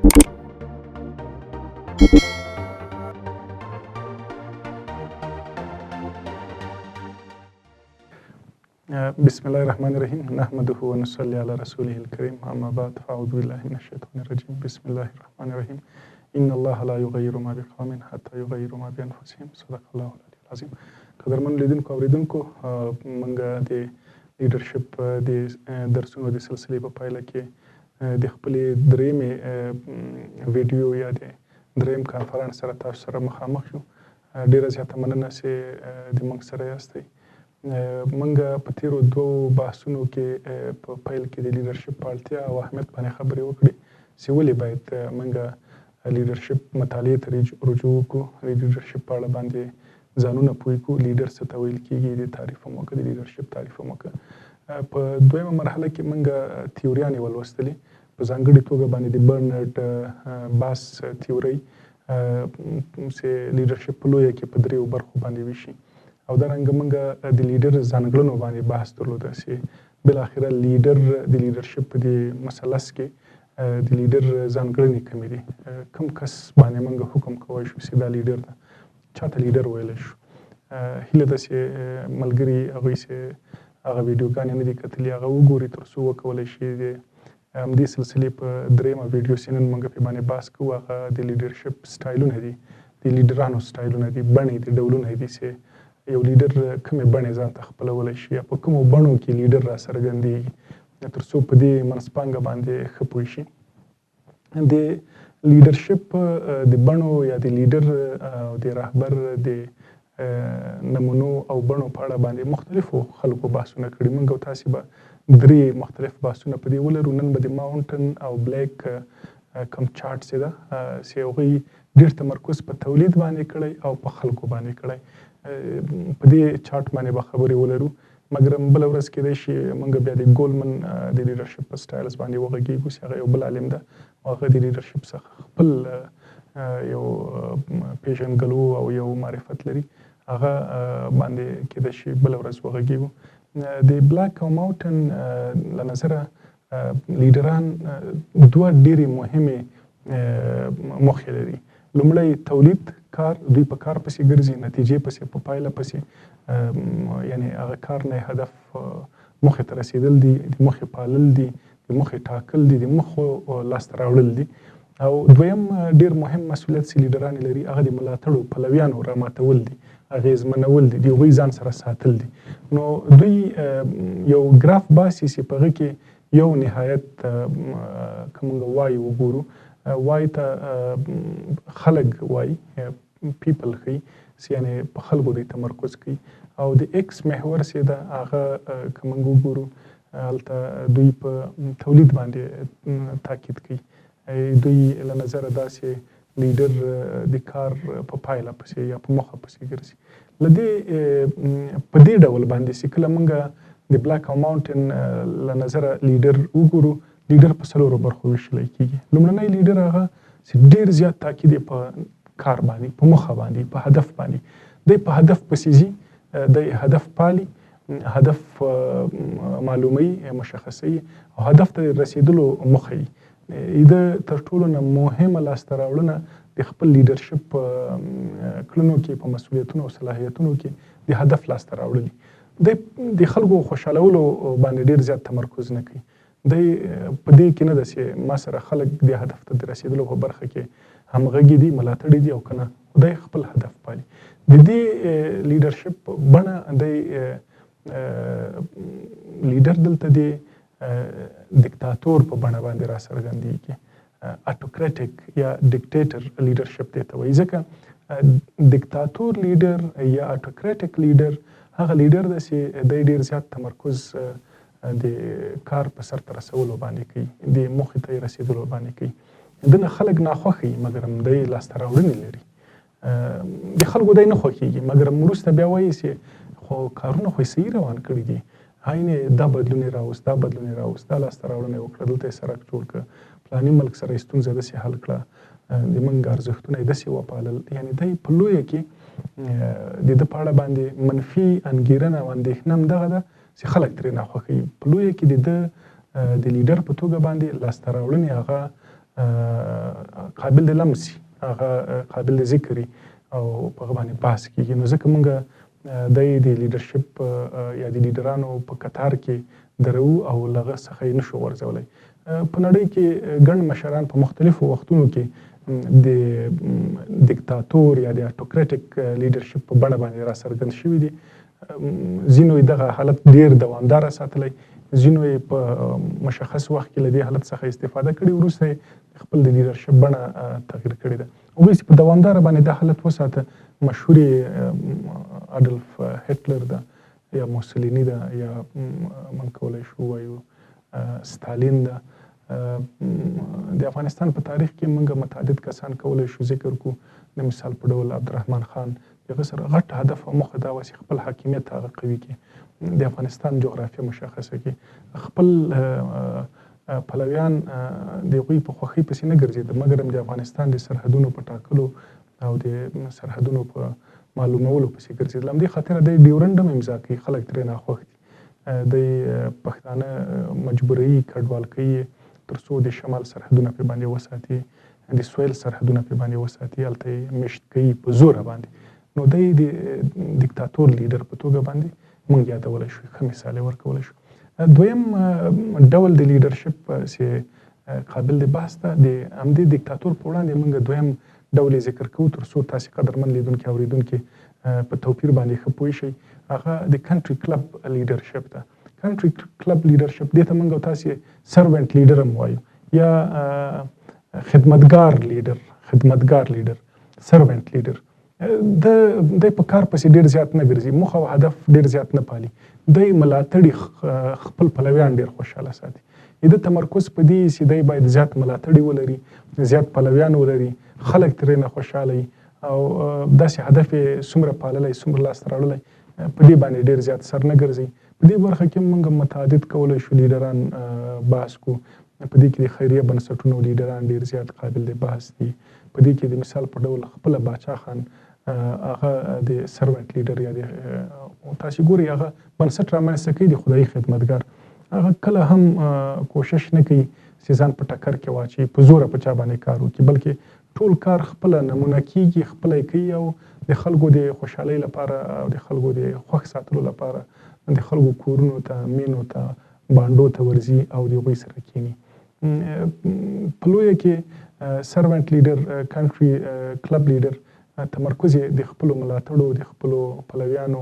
بسم الله الرحمن الرحيم نحمده ونصلي على رسوله الكريم أما بعد فأعوذ بالله من الشيطان الرجيم بسم الله الرحمن الرحيم إن الله لا يغير ما بقوم حتى يغيروا ما بأنفسهم صدق الله العلي العظيم. قدرمن لیدونکو اوریدونکو موږ د لیډرشپ د درسونو د سلسلې په پایله کې د خپلې درېیمې ویډیو یا د درېیم کانفرانس سره تاسو سره مخامخ شو. ډېره زیاته مننه چې د موږ سره یاستئ. موږ په تیرو دوو بحثونو کې په پیل کې د لیډرشپ په اړتیا او اهمیت باندې خبرې وکړې چې ولې باید موږ لیډرشپ مطالعې ته رجوع وکړو، د لیډرشپ په اړه باندې ځانونه پوه کړو، لیډر څه ته ویل کېږي، د تعریف هم وکړو، د لیډرشپ تعریف هم وکړو. په دویمه مرحله کې موږ تیوریانې ولوستلې، په ځانګړې توګه باندې د برنارډ باس تیورۍ چې لیډرشپ په لویه کې په دریو برخو باندې ویشي، او دارنګه موږ د لیډر ځانګړنو باندې بحث درلوده چې بالاخره لیډر د لیډرشپ په دې مثلث کې د لیډر ځانګړنې کومې دي، کوم کس باندې موږ حکم کولی شو چې دا لیډر ده، چاته لیډر ویلی شو. هیله ده چې ملګري هغوی چې هغه ویډیوګانې نه دي کتلي هغه وګوري تر څو وکولی شي د همدې سلسلې په درېیمه ویډیو چې نن موږ پرې باندې بحث کوو هغه د لیډرشپ سټایلونه دي، د لیډرانو سټایلونه دي، بڼې دي، ډولونه دي چې یو لیډر کومې بڼې ځان ته خپلولی شي یا په کومو بڼو کې لیډر را څرګندېږي تر څو په دې منځپانګه باندې ښه پوه شي. د لیډرشپ د بڼو یا د لیډر او د رهبر د نمونو او بڼو په اړه باندې مختلفو خلکو بحثونه کړي. موږ او تاسې به درې مختلف بحثونه په دې ولرو. نن به د ماونټن او بلیک کوم چارټ چې ده چې هغوی ډېر تمرکز په تولید باندې کړی او په خلکو باندې کړی، په دې چارټ باندې به خبرې ولرو. مګر بله ورځ کېدای شي موږ بیا د ګولمن د لیډرشپ په سټایلز باندې وغږېږو چې هغه یو بل عالم ده او هغه د لیډرشپ څخه خپل یو پیژندګلو او یو معرفت لري، هغه باندې کېدای شي بله ورځ وغږېږو. د بلیک او ماونټن له نظره لیډران دوه ډېرې مهمې موخې لري. لومړی تولید کار، دوی په کار پسې ګرځي، نتیجې پسې، په پایله پسې، یعنی هغه کار نه هدف موخې ته رسېدل دي، د موخې پالل دي، د موخې ټاکل دي، د موخو لاسته راوړل دي. او دویم ډېر مهم مسؤلیت چې لیډران لري هغه د ملاتړو پلویانو راماتول دي، اغېزمنول دي، د هغوی ځان سره ساتل دي. نو دوی یو ګراف باسي چې په هغه کې یو نهایت که موږ وایي وګورو، وای ته خلک وایي، پیپل ښیي چې یعنې په خلکو دوی تمرکز کوي. او د ایکس محور چې ده هغه که موږ وګورو هلته دوی په تولید باندې تاکید کوي. دوی له نظره داسې لیډر د کار په پایله پسې یا په موخه پسې ګرځي. له دې په دې ډول باندې چې کله موږ د بلیک او ماونټن له نظره لیډر وګورو، لیډر په څلورو برخو ویشلی کېږي. لومړنی لیډر هغه چې ډېر زیات تاکید یې په کار باندې، په موخه باندې، په هدف باندې، دی په هدف پسې ځي، دی هدف پالي، هدف معلوموي، مشخصوي او هدف ته رسېدلو موخه یي. د تر ټولو نه مهمه لاسته راوړنه د خپل لیډرشپ کړنو کې، په مسؤلیتونو او صلاحیتونو کې د هدف لاسته راوړل. دی د خلکو خوشحالولو باندې ډېر زیات تمرکز نه کوي. دی په دې کې نه ده چې ما سره خلک د هدف ته د رسېدلو په برخه کې همغږي دي، ملاتړي دي او که نه، دی خپل هدف پالي. د دې لیډرشپ بڼه دی لیډر دلته د دیکتاتور په بڼه باندې را څرګندېږي. اټوکریټک یا ډیکټیټر لیډرشپ دی ته وایي، ځکه دیکتاتور لیډر یا اټوکریټک لیډر هغه لیډر ده چې دی ډېر زیات تمرکز د کار په سرته رسولو باندې کوي، د موخې ته یې رسېدلو باندې کوي. دنه خلک ناخوښه وي مګر دی لاسته راوړنې لري. د خلکو دی نه خوښېږي مګر وروسته بیا وایي چې خو کارونه خو یې صحیح روان کړي دي، هینې دا بدلون یې راوست، دا بدلون یې راوست، دا لاسته راوړنه یې وکړه، دلته یې سړک جوړ کړه، فلاني ملک سره یې ستونزه داسې حل کړه، د موږ ارزښتونه یې داسې وپالل. یعنې دی په لویه کې د ده په اړه باندې منفي انګېرنه او اندېښنه هم دغه ده چې خلک ترې ناخوښه وي. په لویه کې د ده د لیډر په توګه باندې لاسته راوړنې هغه قابل د لمس هغه قابل د ذکر او په هغه باندې بحث کېږي. نو ځکه موږ د لیډرشپ یا د لیډرانو په کتار کې درو او له هغه څخه یې نشو غورځولی. په نړۍ کې ګڼ مشران په مختلفو وختونو کې د دیکتاتور یا د اټوکریټک لیډرشپ په بڼه باندې را څرګند شوي دي. ځینو یې دغه حالت ډېر دوامداره ساتلی، ځینو یې په مشخص وخت کې له دې حالت څخه استفاده کړې، وروسته یې خپل د لیډرشپ بڼه تغییر کړې ده. هغوی چې په دوامداره باندې دا حالت وساته، مشهور اډلف هټلر ده یا موسولیني ده یا من کولی شو وایو ستالین ده. د افغانستان په تاریخ کې موږ متعدد کسان کولی شو ذکر کړو. د مثال په ډول عبدالرحمن خان، هغه سره غټ هدف او موخه دا وه چې خپل حاکمیت هغه قوي کړي، د افغانستان جغرافیه مشخصه کړي، خپل پلویان د هغوی په خوښۍ پسې نه ګرځېده، مګر هم د افغانستان د سرحدونو په ټاکلو او د سرحدونو په معلومولو پسې ګرځېدل. همدې خاطره دی ډیورنډ هم امضا کوي، خلک ترې ناخوښ دي. د پښتانه مجبوروي کډوال کوي تر څو د شمال سرحدونه پرې باندې وساتي، د سویل سرحدونه پرې باندې وساتي، هلته یې میشت کوي په زوره باندې. نو دی د دیکتاتور لیډر په توګه باندې موږ یادولی شو، ښه مثال یې ورکولی شو. دویم ډول د لیډرشپ چې قابل د بحث ده، د همدې دیکتاتور په وړاندې موږ دویم ډول یې ذکر کوو تر څو تاسې قدرمن لیدونکي اورېدونکي په توپیر باندې ښه پوه شئ. هغه د کنټري کلب لیډرشپ ده. کنټري کلب لیډرشپ دې ته موږ او تاسې سروینټ لیډر هم وایو یا خدمتګار لیډر، سروینټ لیډر. دی په کار پسې ډېر زیات نه ګرځي، موخه او هدف ډېر زیات نه پالي. دی ملاتړي خپل پلویان ډېر خوشحاله ساتي. د تمرکز په دې چې دی باید زیات ملاتړي ولري، زیات پلویان ولري، خلک ترې نه خوشحاله وي او داسې هدف یې څومره پاللی، څومره لاسته راوړلی، په دې باندې ډېر زیات سر نه ګرځي. په دې برخه کې موږ متعدد کولی شو لیډران بحث کړو. په دې کې د خیریه بنسټونو لیډران ډېر زیات قابل د بحث دي. په دې کې د مثال په ډول خپله باچا خان، هغه د سروینټ لیډر یا د تاسې ګورئ هغه بنسټ رامنځته کوي، د خدایي خدمتګار. هغه کله هم کوشش نه کوي چې ځان په ټکر کې واچوي، په زوره په چا باندې کار وکړي، بلکې ټول کار خپله نمونه کېږي، خپله یې کوي او د خلکو د خوشحالۍ لپاره او د خلکو د خوښ ساتلو لپاره د خلکو کورونو ته، مینو ته، بانډو ته ورځي او د هغوی سره کښېني. په لویه کې سروینټ لیډر، کنټري کلب لیډر تمرکز یې د خپلو ملاتړو، د خپلو پلویانو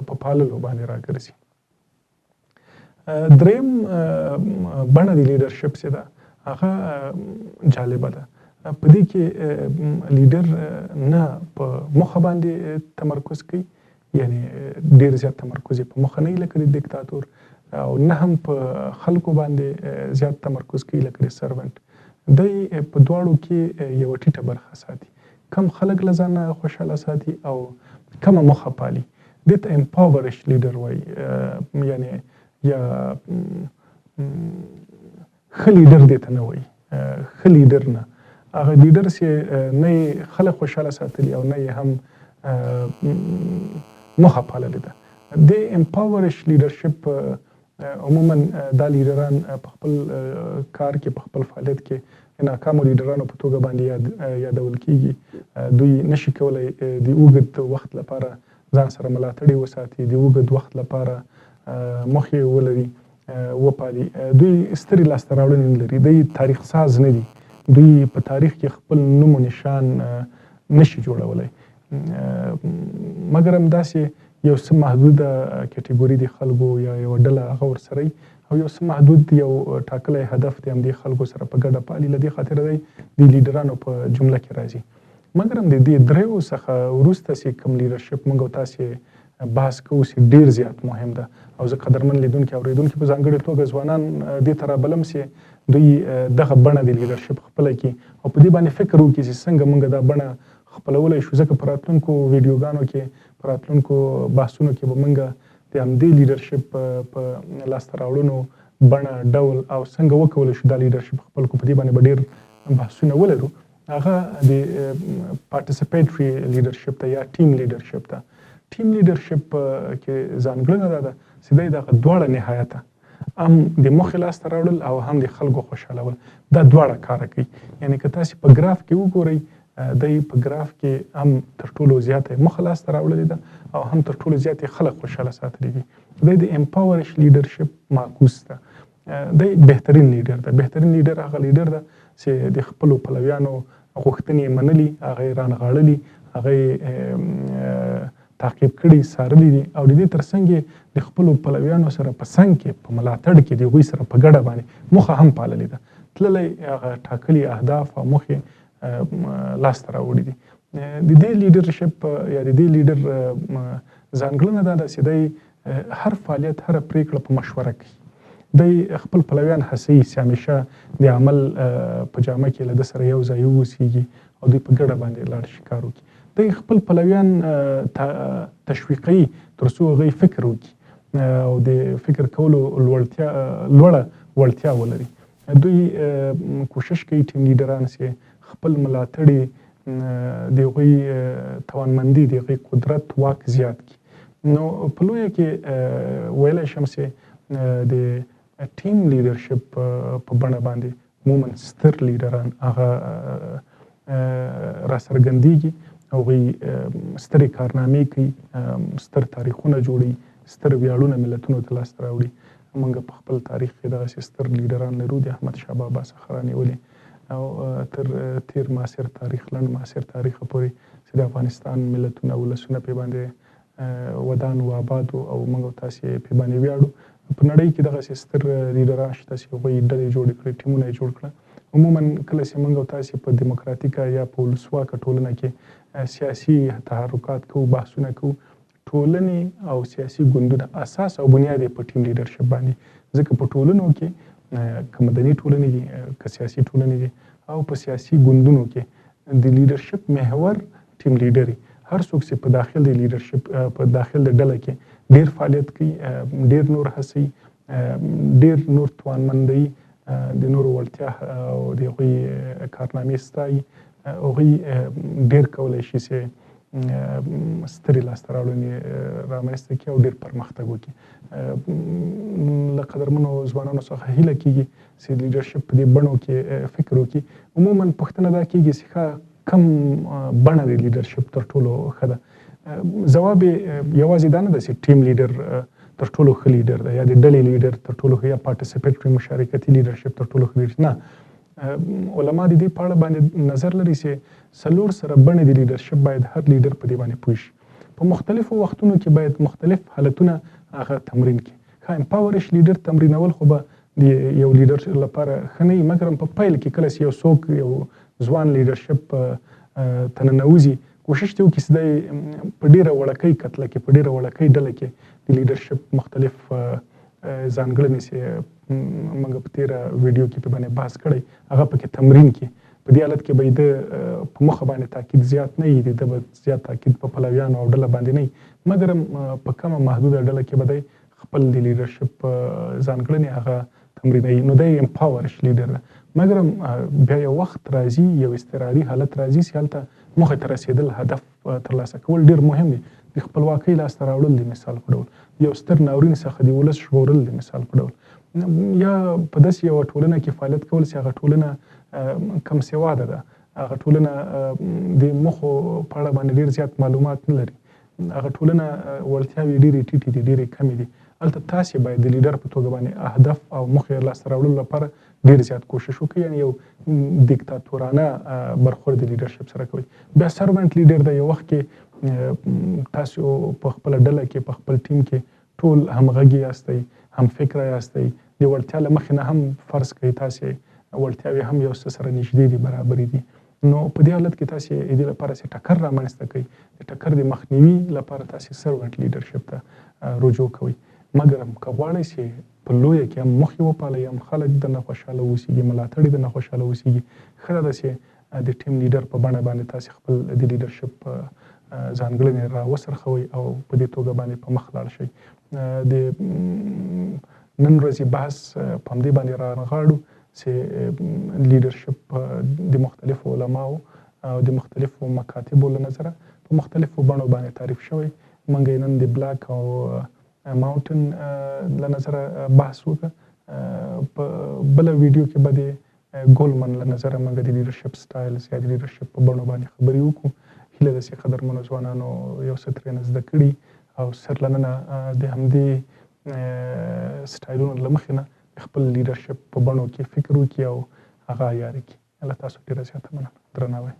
په پاللو باندې راګرځي. دریم بڼه د لیډرشپ چې ده هغه جالبه ده. په دې کې لیډر نه په موخه باندې تمرکز کوي، یعنی ډېر زیات تمرکز یې په موخه نه وي لکه د دیکتاتور، او نه هم په خلکو باندې زیات تمرکز کوي لکه د سروینټ. دی په دواړو کې یوه ټیټه برخه ساتي، کم خلک له ځانه خوشحاله ساتي او کمه موخه پالي. دې ته امپاورش لیډر وایي، یعنی یا ښه لیډر دې ته نه وایي، ښه لیډر نه، هغه لیډر چې نه یې خلک خوشحاله ساتلي او نه یې هم موخه پاللې ده. د امپاورش لیډرشپ عموما دا لیډران په خپل کار کې، په خپل فعالیت کې ناکامو لیډرانو په توګه باندې یادول کېږي. دوی نشي کولی د اوږد وخت لپاره ځان سره ملاتړي وساتي، د اوږد وخت لپاره موخې ولري، وپالي. دوی سترې لاسته راوړنې نه لري، دوی تاریخ ساز نه دي، دوی په تاریخ کې خپل نوم و نشان نشي جوړولی. مګر هم داسې یو څه محدوده کټګوري د خلکو یا یوه ډله هغه ورسره وي او یو څه محدود یو ټاکلی هدف د همدې خلکو سره په ګډه پالي. له دې خاطره دی د لیډرانو په جمله کې راځي. مګر هم د دې دریو څخه وروسته چې کوم لیډرشپ موږ او تاسې بحث کوو چې ډېر زیات مهم ده او زه قدرمن لیدونکي اورېدونکي په ځانګړې توګه ځوانان دې ته رابلم چې دوی دغه بڼه د لیډرشپ خپله کړي او په دې باندې فکر وکړي چې څنګه موږ دا بڼه خپلولی شو. ځکه په راتلونکو ویډیوګانو کې، په راتلونکو بحثونو کې به موږ د همدې لیډرشپ په لاسته راوړنو بڼه، ډول او څنګه وکولی شو دا لیډرشپ خپل کړو، په دې باندې به ډېر بحثونه ولرو. هغه د پارټیسپیټري لیډرشپ ته یا ټیم لیډرشپ ته. ټیم لیډرشپ کې ځانګړنه دا ده چې دی دغه دواړه نهایته هم د موخې لاسته راوړل او هم د خلکو خوشحالول دا دواړه کار کوي. یعنی که تاسو په ګراف کې وګورئ دی په ګراف کې هم تر ټولو زیاته موخه لاسته راوړلې ده او هم تر ټولو زیاتې خلک خوشحاله ساتلي دي. دی د امپاورش لیډرشپ معکوس ده. دی بهترین لیډر ده. بهترین لیډر هغه لیډر ده چې د خپلو پلویانو غوښتنې منلي، هغه یې رانغاړلي، هغه یې تعقیب کړي، څارلي دي او د دې ترڅنګ یې د خپلو پلویانو سره په څنګ کې په ملاتړ کې د هغوی سره په ګډه باندې موخه هم پاللې ده. تللی هغه ټاکلي اهداف او موخې لاسته راوړي دي. د دې لیډرشپ یا د دې لیډر ځانګړنه دا ده چې دی هر فعالیت، هره پریکړه په مشوره کوي. دی خپل پلویان هڅوي چې همیشه د عمل په جامه کې له ده سره یو ځای واوسیږي او دوی په ګډه باندې لاړ شي کار وکړي. دی خپل پلویان تشویقوي تر څو هغوی فکر وکړي او د فکر کولو لوړه وړتیا ولري. دوی کوشش کوي ټیم لیډران چې خپل ملاتړي د هغوی توانمندي، د هغوی قدرت، واک زیات کړي. نو په لویه کې ویلی شم چې د ټیم لیډرشپ په بڼه باندې عموما ستر لیډران هغه راڅرګندېږي. هغوی سترې کارنامې کوي، ستر تاریخونه جوړوي، ستر ویاړونه ملتونو ته لاسته راوړي. موږ په خپل تاریخ کې دغسې ستر لیډران لرو، د احمدشاه بابا څخه رانیولې او تر تیر معاصر تاریخ، لنډ معاصر تاریخه پورې چې د افغانستان ملتونه، ولسونه پې باندې ودان و آباد او موږ او تاسې پې باندې ویاړو. په نړۍ کې دغسې ستر لیډران شته چې هغوی ډلې جوړې کړې، ټیمونه یې جوړ کړه. عموما کله چې موږ او تاسې په دیموکراتیکه یا په ولسواکه ټولنه کې سیاسي تحرکات کوو، بحثونه کوو، ټولنې او سیاسي ګوندونه اساس او بنیاد یې په ټیم لیډرشپ باندې. ځکه په ټولنو کې که مدني ټولنې دي، که سیاسي ټولنې دي او په سیاسي ګوندونو کې د لیډرشپ محور ټیم لیډري. هر څوک چې په داخل د لیډرشپ په داخل د ډله کې ډیر فعالیت کوي، ډیر نور هڅوي، ډیر نور توانمندوي، د نورو وړتیا او د هغوی کارنامې ستایي، هغوی ډیر کولی شي چې سترې لاسته راوړنې رامنځته کړي او ډېر پرمختګ وکړي. له قدرمنو ځوانانو څخه هیله کېږي چې لیډرشپ په دې بڼو کې فکر وکړي. عموما پوښتنه دا کېږي چې کم بڼه د لیډرشپ تر ټولو ښه ده. ځواب یوازې دا نه ده چې ټیم لیډر تر ټولو ښه لیډر ده یا د ډلې لیډر تر ټولو ښه یا پارټیسپیټري مشارکتي لیډرشپ تر ټولو ښه لیډر نه. علما د دې په اړه باندې نظر لري چې 4 سره بڼې د لیډرشپ باید هر لیډر په دې باندې پوه شي. په مختلفو وختونو کې باید مختلف حالتونه هغه تمرین کړي. ښه امپاورش لیډر تمرینول خو به د یو لیډر لپاره ښه نه وي، مګر په پیل کې کله چې یو څوک یو ځوان لیډرشپ ته ننوځي، کوشش دې وکړي چې دی په ډېره وړکۍ کتله کې، په ډېره وړکۍ ډله کې د لیډرشپ مختلف ځانګړنې چې موږ په تېره ویډیو کې په باندې بحث کړی هغه پکې تمرین کړي. په دې حالت کې به د په موخه باندې تاکید زیات نه وي، د به زیات تاکید په پلویانو او ډله باندې نه وي، مګر په کمه محدوده ډله کې به دی خپل د لیډرشپ ځانګړنې هغه تمرینوي. نو دی امپاورش لیډر ده. مګر بیا یو وخت راځي، یو اضطراري حالت راځي چې هلته موخې ته رسېدل، هدف ترلاسه کول ډېر مهم دي. د خپلواکۍ لاسته راوړل د مثال په ډول، یو ستر ناورین څخه د ولس ژغورل د مثال په ډول، یا په داسې یوه ټولنه کې فعالیت کول چې هغه ټولنه کم سواده ده، هغه ټولنه د موخو په اړه باندې ډېر زیات معلومات نه لري، هغه ټولنه وړتیاوې ډېرې ټیټې دي، ډېرې کمې دي. هلته تاسې باید د لیډر په توګه باندې اهداف او موخې لاسته راوړلو لپاره ډېر زیات کوشش وکړئ. یعنې یو دیکتاتورانه برخورد د لیډرشپ سره کوئ. بیا سروینټ لیډر د یو وخت کې تاسو په خپله ډله کې، په خپل ټیم کې ټول همغږي یاستئ، هم فکره یاستئ، د وړتیا له مخې نه هم فرض کړئ تاسې وړتیاوې هم یو څه سره نږدې دي، برابرې دي. نو په دې حالت کې تاسې د دې لپاره چې ټکر رامنځته کوئ، د ټکر د مخنیوي لپاره تاسې سروینټ لیډرشپ ته رجوع کوئ. مګر که غواړئ چې په لویه کې هم موخې وپالئ، هم خلک درنه خوشحاله اوسېږي، ملاتړي درنه خوشحاله اوسېږي، ښه ده چې د ټیم لیډر په بڼه باندې تاسې خپل د لیډرشپ ځانګړنې راوڅرخوئ او په دې توګه باندې په مخ لاړ شئ. د نن ورځې بحث په همدې باندې رانغاړو چې لیډرشپ د مختلفو علماو او د مختلفو مکاتبو له نظره په مختلفو بڼو باندې تعریف شوی. موږ یې نن د بلاک او ماونټن له نظره بحث وکړه. په بله ویډیو کې به د ګولمن له نظره موږ د لیډرشپ سټایلز یا د لیډرشپ په بڼو باندې خبرې وکړو. هیله ده چې قدرمنو ځوانانو یو څه ترېنه زده کړي او سرلننه د همدې سټایلونو له مخې نه خپل لیډرشپ په بڼو کې فکر وکړي او هغه عیارې کړي. له تاسو ډېره زیاته مننه. درناوی.